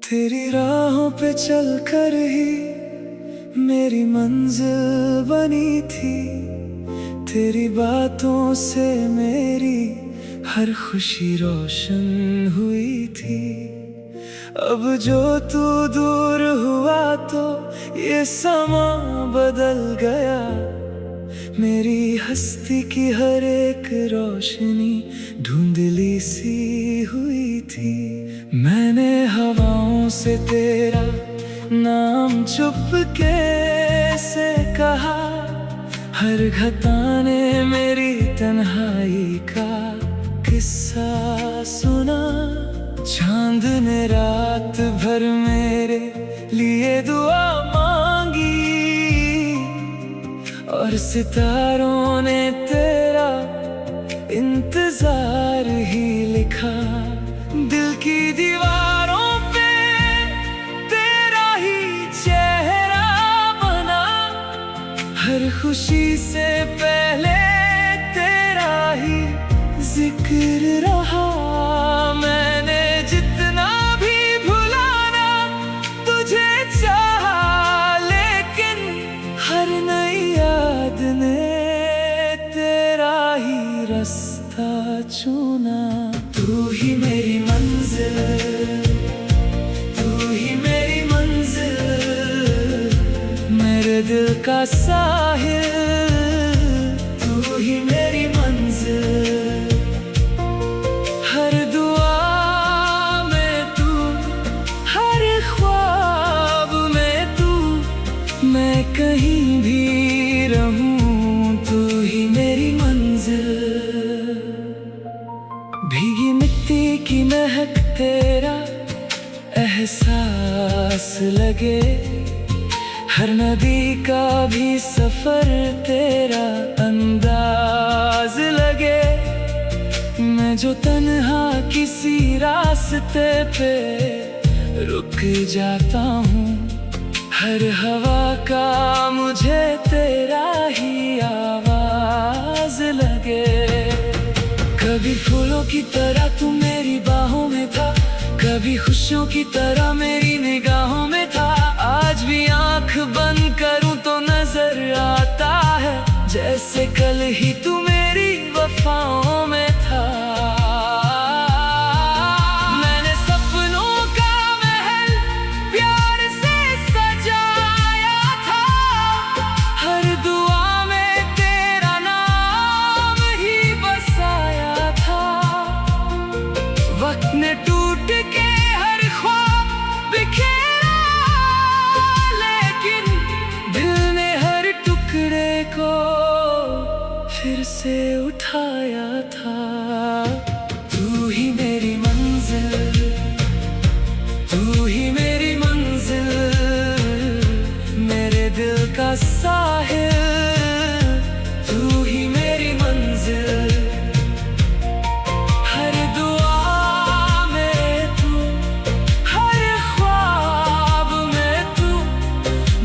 तेरी राहों पे चलकर ही मेरी मंजिल बनी थी। तेरी बातों से मेरी हर खुशी रोशन हुई थी। अब जो तू दूर हुआ तो ये समा बदल गया। मेरी हस्ती की हर एक रोशनी धुंधली सी हुई थी। मैंने हवाओं से तेरा नाम चुपके से कहा। हर घटा ने मेरी तन्हाई का किस्सा सुना। चांद ने रात भर मेरे लिए दुआ मांगी और सितारों ने तेरा इंतजार ही लिखा। दिल की दीवारों पे तेरा ही चेहरा बना। हर खुशी से पहले तेरा ही जिक्र रहा। मैंने जितना भी भुलाना तुझे चाहा, लेकिन हर नई याद ने तेरा ही रास्ता चुना। तू ही मेरी मंजिल, तू ही मेरी मंजिल, मेरे दिल का साहिल। तू ही मेरी मंजिल, हर दुआ में तू, हर ख्वाब में तू। मैं कहीं भी रहूं तू ही मेरी मंजिल। भीगी मिट्टी की महक तेरा एहसास लगे। हर नदी का भी सफर तेरा अंदाज लगे। मैं जो तन्हा किसी रास्ते पे रुक जाता हूँ, हर हवा का मुझे तेरा ही आवाज लगे। कभी फूलों की तरह तू मेरी बाहों में था, कभी खुशियों की तरह मेरी निगाहों में था। आज भी आंख बंद करूं तो नजर आता है, जैसे कल ही तू मेरी वफाओं में था। मैंने सपनों का महल प्यार से सजाया था। हर दुआ में तेरा नाम ही बसाया था। वक्त ने टूट के हर ख्वाब बिखेरा, लेकिन दिल ने हर टुकड़े को फिर से उठाया था। तू ही मेरी मंजिल, तू ही मेरी मंजिल, मेरे दिल का साहिल। तू ही मेरी मंजिल, हर दुआ में तू, हर ख्वाब में तू।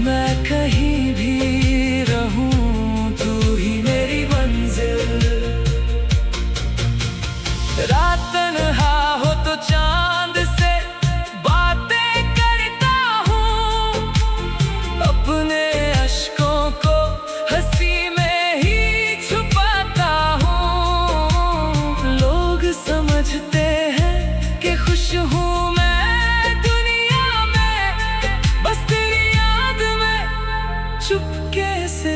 मैं कहीं भी रहूं तू ही मेरी मंजिल। रात तन्हा हो तो चांद से बातें करता हूँ। अपने अश्कों को हंसी में ही छुपाता हूँ। लोग समझते हैं कि खुश हूँ मैं दुनिया में, बस तेरी याद में चुपके से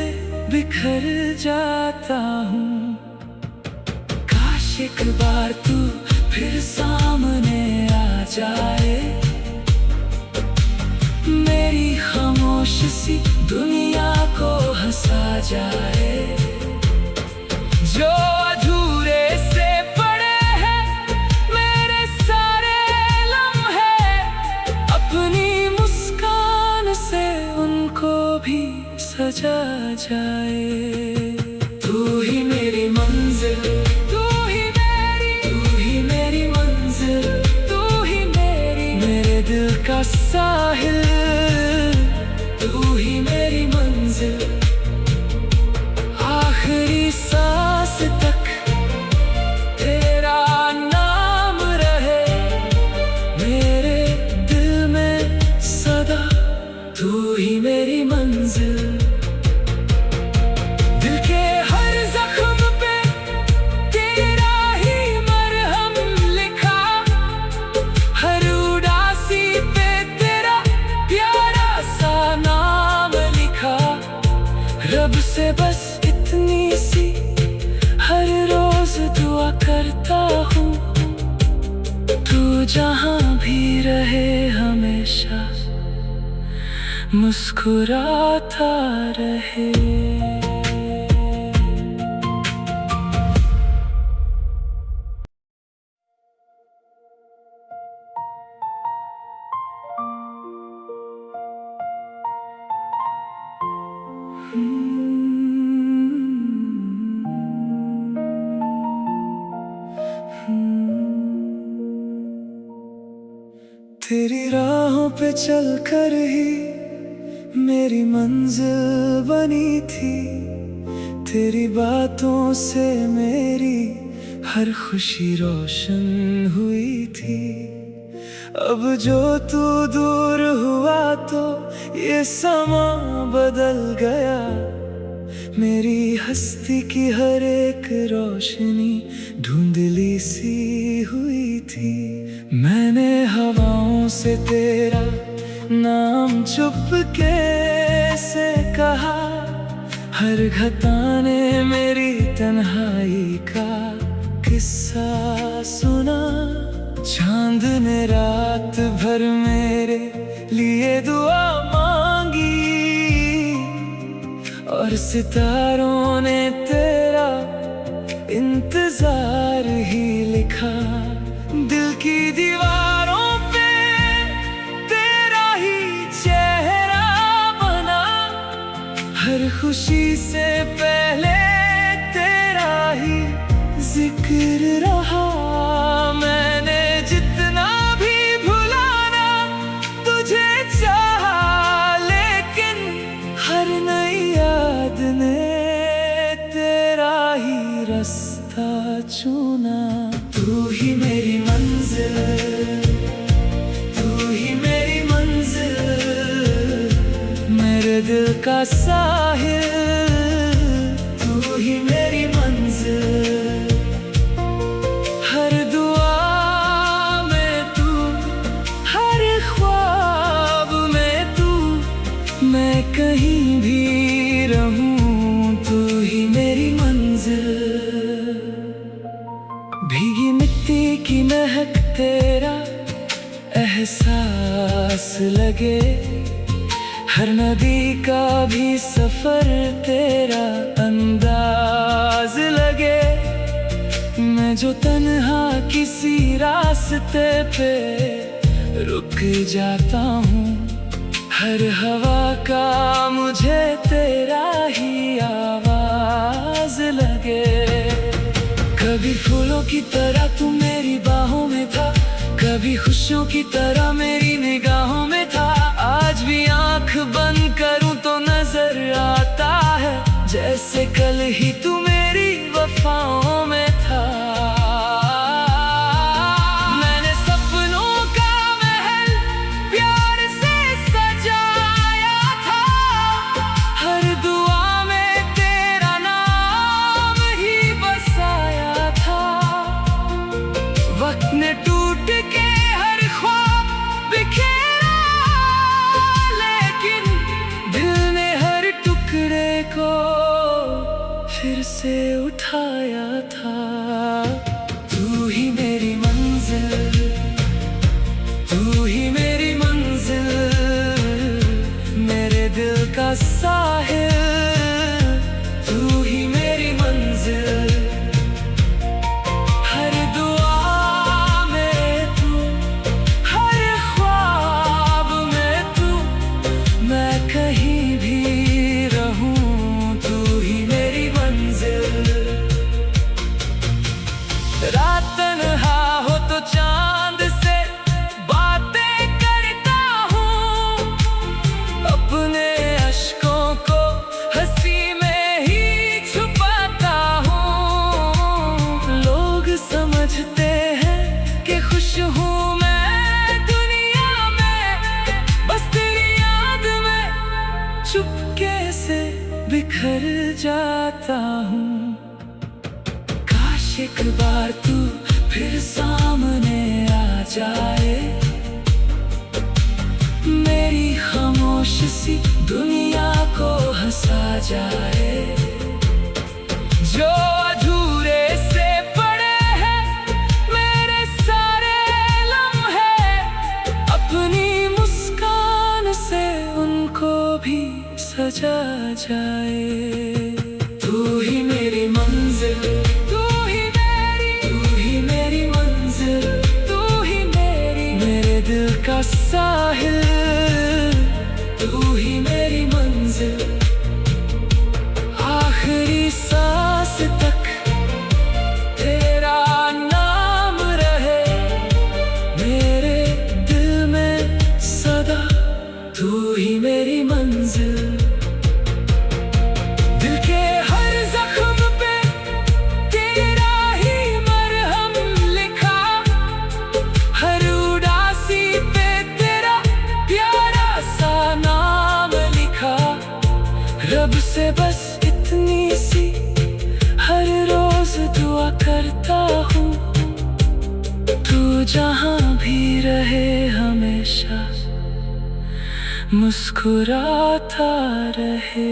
बिखर जाता हूँ। काश एक बार तू फिर सामने आ जाए, मेरी खामोश सी दुनिया को हंसा जाए। जो अधूरे से पड़े हैं मेरे सारे लम्हे, अपनी मुस्कान से उनको भी सजा जाए। तू ही मेरी मंजिल, तू ही मेरी मंजिल, तू ही मेरे दिल का साहिल। तू ही मेरी मंजिल, आखिरी सांस तक तेरा नाम जहां भी रहे हमेशा मुस्कुराता रहे। तेरी राहों पे चलकर ही मेरी मंजिल बनी थी, तेरी बातों से मेरी हर खुशी रोशन हुई थी। अब जो तू दूर हुआ तो ये समा बदल गया, मेरी हस्ती की हर एक रोशनी धुंधली सी हुई थी। मैंने हवाओं से तेरा नाम चुपके से कहा, हर घटा ने मेरी तन्हाई का किस्सा सुना। चांद ने रात भर मेरे लिए दुआ मांगी और सितारों ने तेरा इंतजार ही लिखा। दिल की दीवारों पे तेरा ही चेहरा बना, हर खुशी से पहले तेरा ही जिक्र रहा। मैंने जितना भी भुलाना तुझे चाहा, लेकिन हर नई याद ने तेरा ही रास्ता चुना। तू ही मेरी मंजिल, तू ही मेरी मंजिल, मेरे दिल का साहिल, तू ही मेरी मंजिल। हर दुआ में तू, हर ख्वाब में तू, मैं कहीं भी रहूं तू ही मेरी मंजिल। भीगी मिट्टी की महक तेरा एहसास लगे, हर नदी का भी सफर तेरा अंदाज लगे। मैं जो तन्हा किसी रास्ते पे रुक जाता हूँ, हर हवा का मुझे तेरा ही आवाज लगे। कभी फूलों की तरह तू मेरी बाहों में था, कभी खुशियों की तरह मेरी निगाहों में था। आज भी आंख बंद करूं तो नजर आता है, जैसे कल ही तू मेरी वफाओं में था। मैंने सपनों का महल प्यार से सजाया था, हर दुआ में तेरा नाम ही बसाया था। वक्त ने टूट के हर ख्वाब बिखेरा, लेकिन दिल ने हर टुकड़े को फिर से उठाया था। तू ही मेरी मंजिल, तू ही मेरी मंजिल, मेरे दिल का साहिल, तू ही मेरी मंजिल। हर दुआ में तू, हर ख्वाब में तू, मैं कहीं भी रहूं तू ही मेरी मंजिल। रात तन्हा हो तो चांद से बातें करता हूँ, अपने अश्कों को हंसी में ही छुपाता हूँ। लोग समझते हैं कि खुश हूँ मैं दुनिया में, बस तेरी याद में चुपके से बिखर जाता हूँ। काश एक बार तू फिर सामने आ जाए, मेरी खामोश सी दुनिया को हंसा जाए। जो अधूरे से पड़े हैं मेरे सारे लम्हे, जाए। तू ही मेरी मंजिल, तू ही मेरी मंजिल, तू ही मेरे दिल का साहिल, तू ही मेरी मंजिल। आखिरी सांस तक तेरा नाम रहे मेरे दिल में सदा, तू ही मेरी मंजिल। दिल के हर जख्म पे तेरा ही मरहम लिखा, हर उदासी पे तेरा प्यारा सा नाम लिखा। रब से बस इतनी सी हर रोज दुआ करता हूँ, तू जहाँ भी रहे हमेशा मुस्कुराता रहे।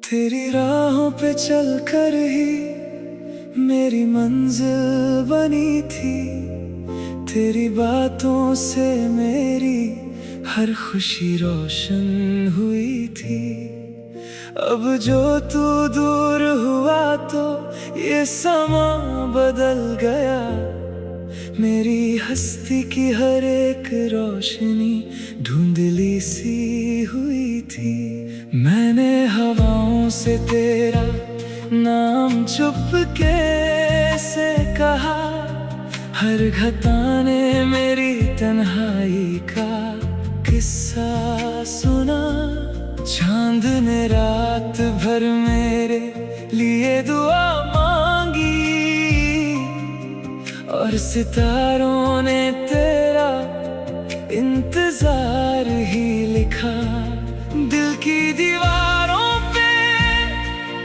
तेरी राहों पे चलकर ही मेरी मंजिल बनी थी, तेरी बातों से मेरी हर खुशी रोशन हुई थी। अब जो तू दूर हुआ तो ये समा बदल गया, मेरी हस्ती की हर एक रोशनी धुंधली सी हुई थी। मैंने हवाओं से तेरा नाम चुपके से कहा, हर घटा ने मेरी तन्हाई का किस्सा सुना। चांद ने रात भर मेरे लिए दुआ मांगी, और सितारों ने तेरा इंतजार ही लिखा। दिल की दीवारों पे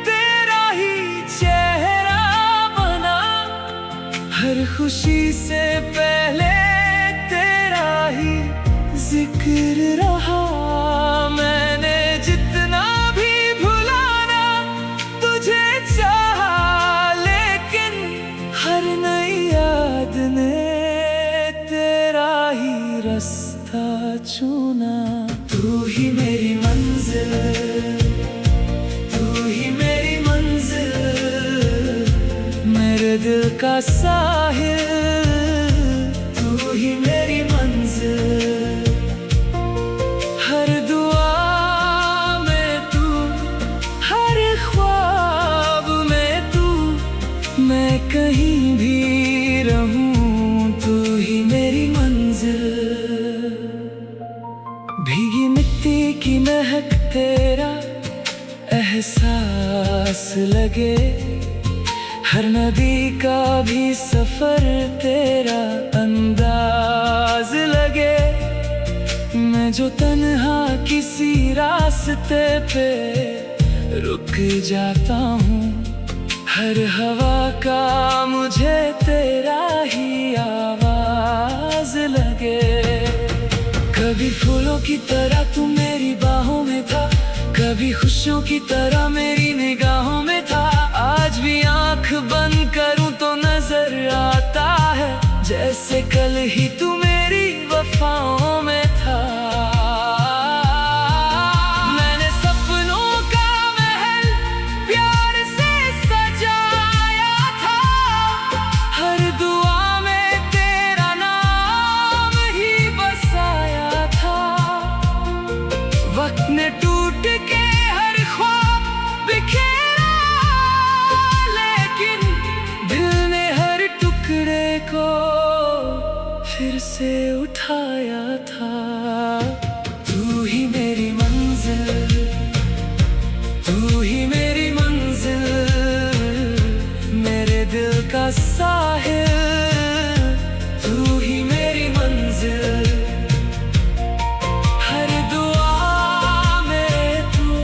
तेरा ही चेहरा बना, हर खुशी से पहले तेरा ही जिक्र रहा। मैंने जितना भी भुलाना तुझे चाहा, लेकिन हर नई याद ने तेरा ही रास्ता चुना। तू ही मेरी मंजिल, तू ही मेरी मंजिल, मेरे दिल का साहिल, तू ही मेरी मंजिल। हर दुआ में तू, हर ख्वाब में तू, मैं कहीं भी रहूं तू ही मेरी मंजिल। भीगी मिट्टी की महक तेरा एहसास लगे, हर नदी का भी सफर तेरा अंदाज लगे। मैं जो तन्हा किसी रास्ते पे रुक जाता हूँ, हर हवा का मुझे तेरा ही आवाज लगे। कभी फूलों की तरह तू मेरी बाहों में था, कभी खुशियों की तरह मेरी निगाहों में था। आज भी आंख बंद करूं तो नजर आता है, जैसे कल ही तू मेरी वफाओं में था। मैंने सपनों का महल प्यार से सजाया था, हर दुआ में तेरा नाम ही बसाया था। वक्त ने टूट के हर ख्वाब बिखेरा, लेकिन दिल ने हर टुकड़े को फिर से उठाया था। तू ही मेरी मंजिल, तू ही मेरी मंजिल, मेरे दिल का साहिल, तू ही मेरी मंजिल। हर दुआ में तू,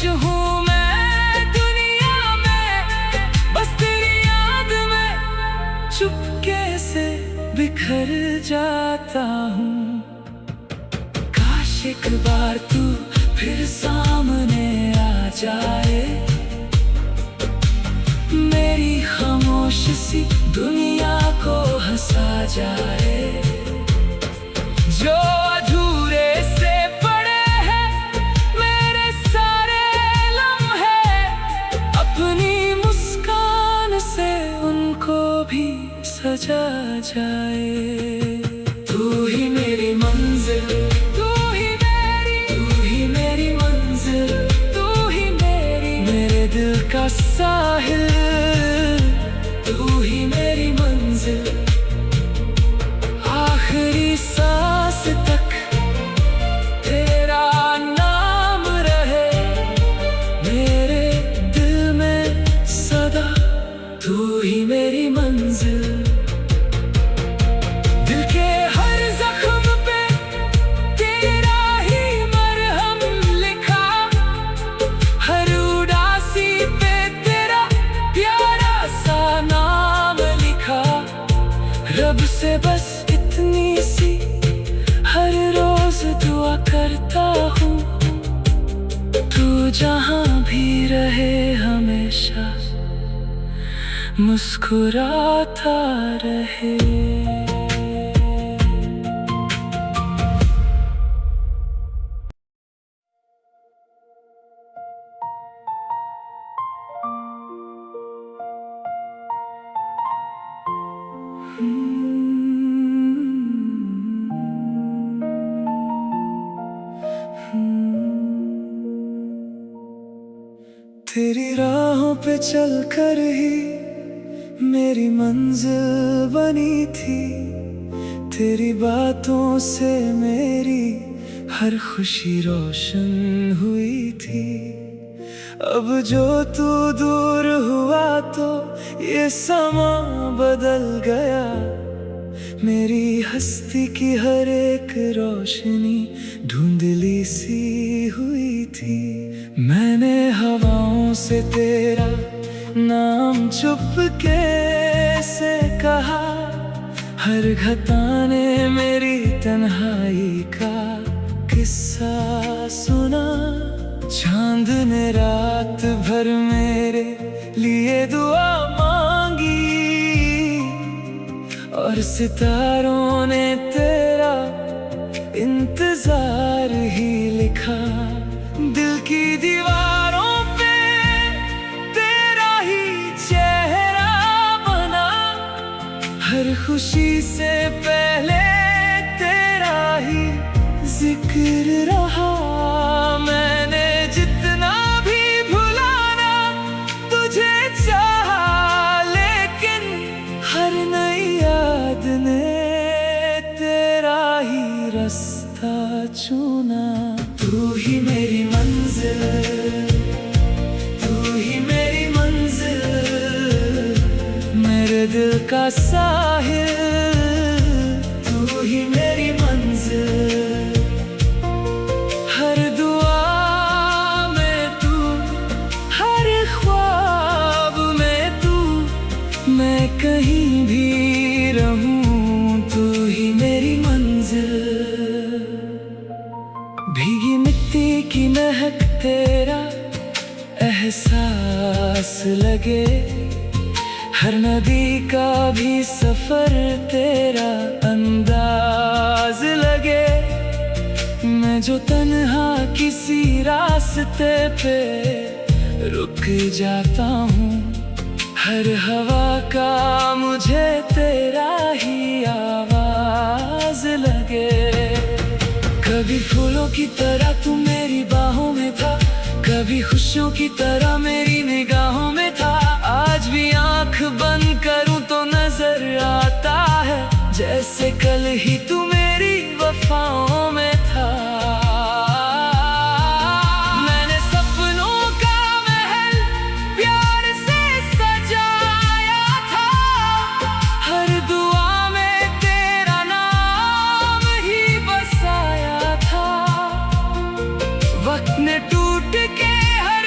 हूँ मैं दुनिया में, बस तेरी याद में चुपके से बिखर जाता हूँ। काश एक बार तू फिर सामने आ जाए, मेरी खामोश सी दुनिया को हंसा जाए। जो अधूरे से पड़े हैं मेरे सारे लम्हे, अपनी मुस्कान से उनको भी सजा जाए। तू ही मेरी मंजिल, तू ही मेरी मंजिल, तू ही मेरे दिल का साहिल, तू ही मेरी मंजिल। आखिरी सांस तक तेरा नाम रहे मेरे दिल में सदा, तू ही मेरी मंजिल। दिल के हर जख्म पे तेरा ही मरहम लिखा, हर उदासी पे तेरा प्यारा सा नाम लिखा। रब से बस इतनी सी हर रोज दुआ करता हूँ, तू जहाँ भी रहे हमेशा मुस्कुराता रहे। तेरी राहों पे चलकर ही मेरी मंजिल बनी थी, तेरी बातों से मेरी हर खुशी रोशन हुई थी। अब जो तू दूर हुआ तो ये समा बदल गया, मेरी हस्ती की हर एक रोशनी धुंधली सी हुई थी। मैंने हवाओं से तेरा नाम चुपके से कहा, हर घटा ने मेरी तन्हाई का किस्सा सुना। चांद ने रात भर मेरे लिए दुआ मांगी, और सितारों ने तेरा इंतजार ही लिखा। दिल की दीवारों पे तेरा ही चेहरा बना, हर खुशी से पहले तेरा ही जिक्र रहा। मैंने जितना भी भुलाना तुझे चाहा, लेकिन हर नई याद ने तेरा ही रास्ता चुना। तू ही मेरी मंजिल, तू ही मेरी मंजिल, मेरे दिल का साहिल, तू ही मेरी मंजिल। हर दुआ में तू, हर ख्वाब में तू, मैं कहीं भी रहूं तू ही मेरी मंजिल। भीगी मिट्टी की महक तेरा एहसास लगे, हर नदी का भी सफर तेरा अंदाज लगे। मैं जो तन्हा किसी रास्ते पे रुक जाता हूँ, हर हवा का मुझे तेरा ही आवाज लगे। कभी फूलों की तरह तू मेरी बाहों में था, कभी खुशियों की तरह मेरी निगाहों में था। आज भी आंख बंद करूं तो नजर आता है, जैसे कल ही तू मेरी वफाओं में था। मैंने सपनों का महल प्यार से सजाया था, हर दुआ में तेरा नाम ही बसाया था। वक्त ने टूट के हर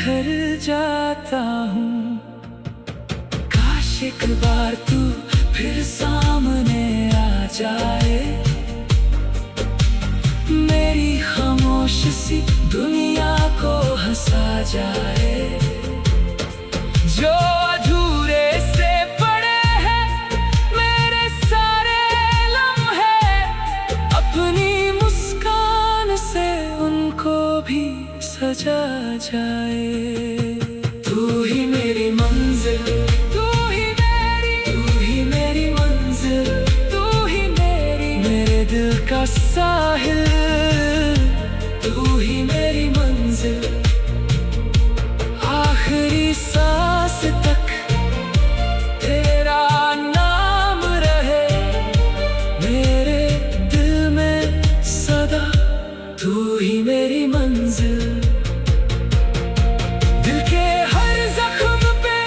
बिखर जाता हूँ। काश एक बार तू फिर सामने आ जाए, मेरी खामोश सी दुनिया को हंसा जाए। जो अधूरे से पड़े हैं मेरे सारे लम्हे, अपनी मुस्कान से उनको भी सजा जाए। तू ही मेरी मंजिल, तू ही मेरी मंजिल, तू ही मेरे दिल का साहिल, तू ही मेरी मंजिल। आखिरी सांस तक तेरा नाम रहे मेरे दिल में सदा, तू ही मेरी मंजिल। दिल के हर जख्म पे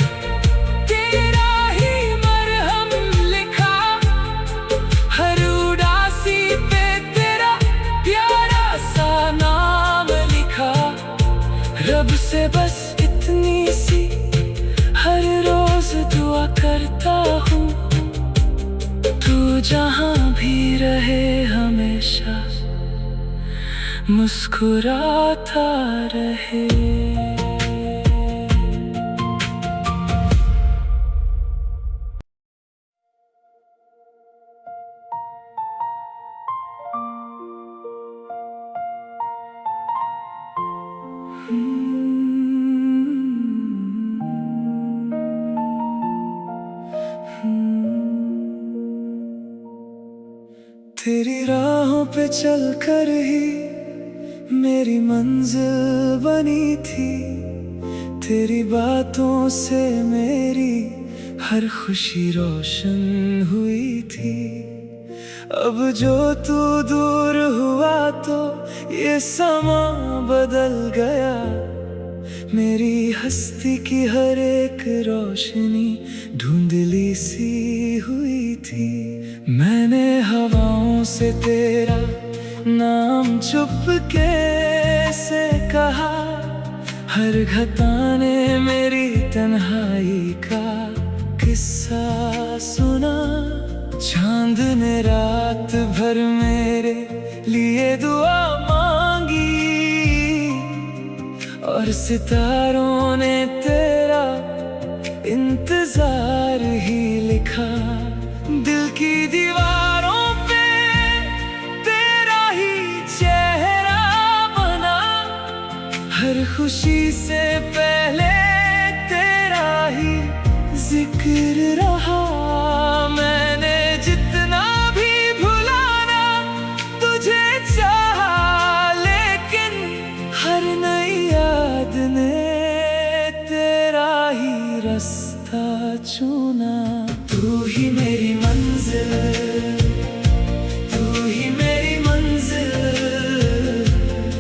तेरा ही मरहम लिखा, हर उदासी पे तेरा प्यारा सा नाम लिखा। रब से बस इतनी सी हर रोज दुआ करता हूँ, तू जहाँ भी रहे हमेशा मुस्कुराता रहे। तेरी राहों पे चलकर ही मेरी मंजिल बनी थी, तेरी बातों से मेरी हर खुशी रोशन हुई थी। अब जो तू दूर हुआ तो ये समा बदल गया, मेरी हस्ती की हर एक रोशनी धुंधली सी हुई थी। मैंने हवाओं से तेरा नाम चुपके से कहा, हर घटा ने मेरी तन्हाई का किस्सा सुना। चांद ने रात भर मेरे लिए दुआ मांगी, और सितारों ने तेरा इंतजार ही लिखा। दिल की दीवारों पे तेरा ही चेहरा बना, हर खुशी से पहले तेरा ही जिक्र रहा। मैंने जितना भी भुलाना तुझे चाहा, लेकिन हर नई याद ने तेरा ही रास्ता चुना। तू ही मेरी मंजिल, तू ही मेरी मंजिल,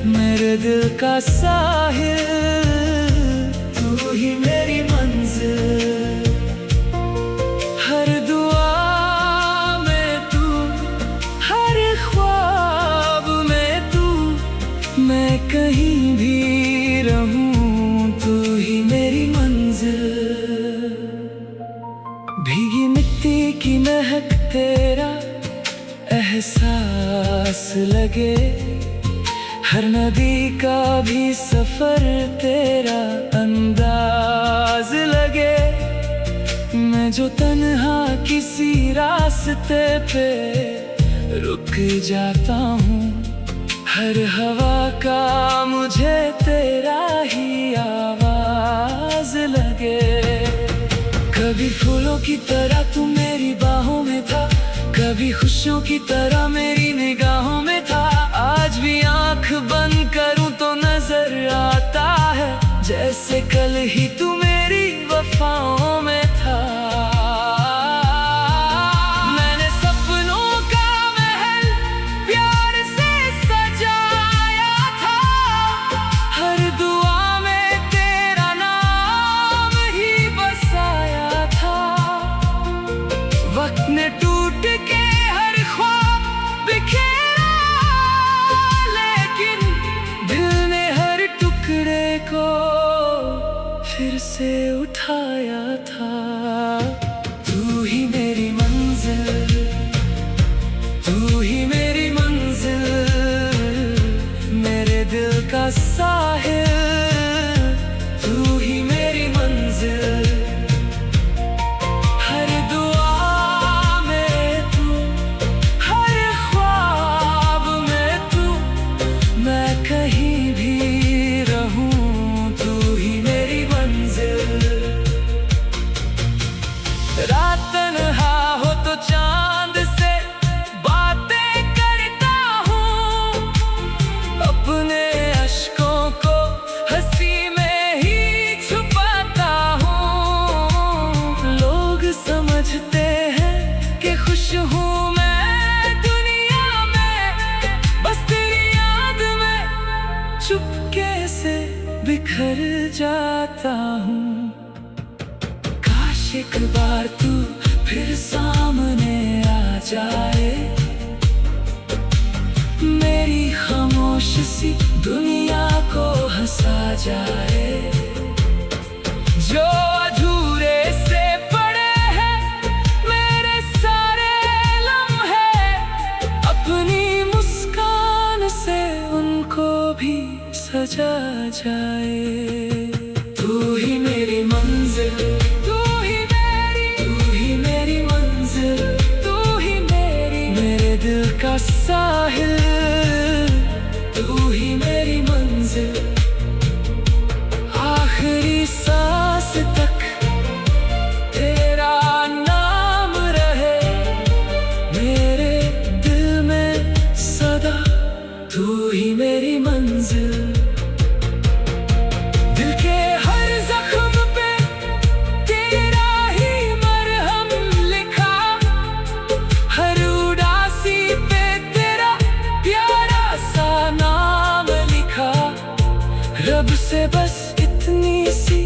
मेरे दिल का साहिल, तू ही मेरी मंजिल। हर दुआ में तू, हर ख्वाब में तू, मैं कहीं भी रहूं तू ही मेरी मंजिल। भीगी मिट्टी की महक तेरा एहसास लगे, हर नदी का भी सफर तेरा अंदाज लगे। मैं जो तन्हा किसी रास्ते पे रुक जाता हूँ, हर हवा का मुझे तेरा ही आवाज लगे। कभी फूलों की तरह तू मेरी बाहों में था, कभी खुशियों की तरह मेरी निगाहों में था। आज भी आंख बंद करूं तो नजर आता है, जैसे कल ही तू मेरी वफाओं में था। मैंने सपनों का महल प्यार से सजाया था, हर दुआ में तेरा नाम ही बसाया था। वक्त ने टूट के हर ख्वाब तू ही मेरी मंजिल, मेरे दिल का साहिल, तू ही मेरी मंजिल। हर दुआ में तू, हर ख्वाब में तू, मैं कहीं भी रहूं, तू ही मेरी मंजिल। रात तन्हा हो तो चांद से बातें करता हूँ, अपने अश्कों को हंसी में ही छुपाता हूँ। लोग समझते हैं कि खुश हूँ मैं दुनिया में, बस तेरी याद में चुपके से बिखर जाता हूँ। काश एक बार तू फिर सामने आ जाए, मेरी खामोश सी दुनिया को हंसा जाए। जो अधूरे से पड़े हैं मेरे सारे लम्हे, अपनी मुस्कान से उनको भी सजा जाए। तू ही मेरी मंजिल, तू ही मेरी मंजिल, तू ही मेरे दिल का साहिल, तू ही मेरी मंजिल। आखिरी सांस तक तेरा नाम रहे मेरे दिल में सदा, तू ही मेरी मंजिल। दिल के हर जख्म पे तेरा ही मरहम लिखा, हर उदासी पे तेरा प्यारा सा नाम लिखा। रब से बस इतनी सी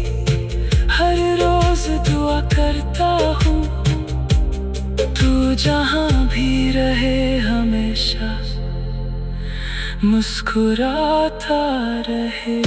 हर रोज दुआ करता हूँ, तू जहाँ भी रहे हमेशा मुस्कुराता रहे।